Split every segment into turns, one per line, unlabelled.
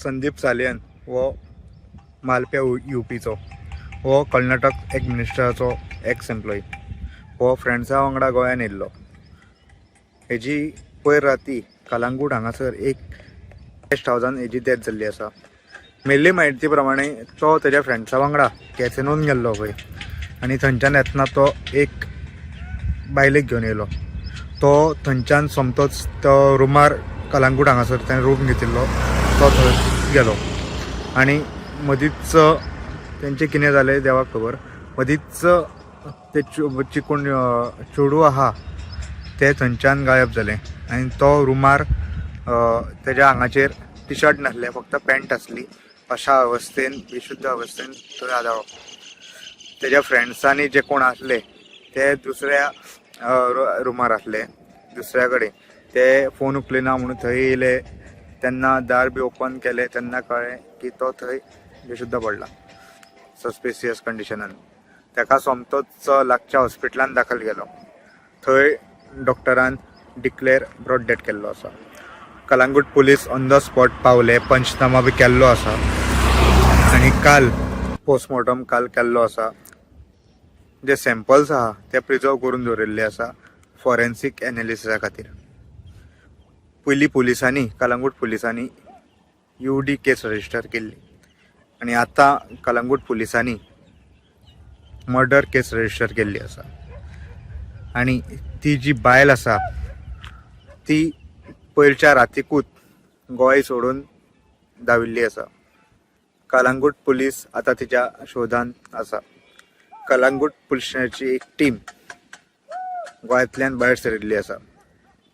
संदीप सालियन वो मालप्या यूपीचो, वो कर्नाटक एक मिनिस्टराचो एक्स एम्प्लॉई, वो फ्रेंड्सा वांगडा गोंयान येयल्लो. हेजी पयर राती कलंगूट हांगासर एक गेस्ट हावजान हेजी डेथ जाल्ली आसा. मेल्ली म्हायती प्रमाणे तो तेज्या फ्रेंड्सा वांगडा कॅसिनोन गेल्लो खंय आनी थंयच्यान येतना तो एक बायलेक घेवन येयलो. तो थंयच्यान सोमतोच तो रुमार कलंगूट हांगासर ताणें रूम घेतिल्लो तो थंय गेलो आनी मदींच तेंचें कितें जालें देवाक खबर. मदींच ते कोण चेडूं आहा ते थंयच्यान गायब जालें आनी तो रुमार तेज्या आंगाचेर टी शर्ट नासलें, फक्त पॅन्ट आसली. अशा अवस्थेन बेशुद्ध अवस्थेन थंय आदळ्ळो. तेज्या फ्रेंड्सांनी जे कोण आसले ते दुसऱ्या रुमार आसले दुसऱ्या कडेन. ते फोन उखलिना म्हणून थंय येयले. तेन्ना दार बी ओपन केलें तेन्ना कळ्ळें की तो थंय बेशुद्ध पडला सस्पिशियस कंडिशनान. ताका सोमतोच लागच्या हॉस्पिटलान दाखल केलो. थंय डॉक्टरान डिक्लेअर ब्रॉड डेथ केल्लो आसा. Calangute police on the spot पावले, पंचनामा बी केल्लो आसा आनी काल पोस्टमॉर्टम काल केल्लो आसा. जे सॅम्पल्स आहा ते प्रिजर्व करून दवरिल्ले आसा फॉरेन्सीक एनालिसिसा खातीर. पयलीं पुलिसांनी कलंगूट पुलिसांनी UD केस रजिस्टर केल्ली आनी आतां कलंगूट पुलिसांनी मर्डर केस रजिस्टर केल्ली आसा. आनी ती जी बायल आसा ती पयरच्या रातीकूच गोंय सोडून धांविल्ली आसा. कलंगूट पुलीस आतां तिच्या शोधान आसा. कलंगूट पुलिसांची एक टीम गोंयांतल्यान भायर सरिल्ली आसा.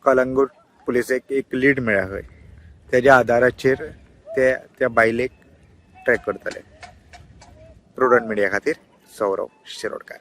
कलंगूट पुलिसेक एक लीड मेळ्ळा खंय, तेज्या आदाराचेर ते त्या बायलेक ट्रॅक करतले. प्रुडंट मिडिया खातीर सौरव शिरोडकार.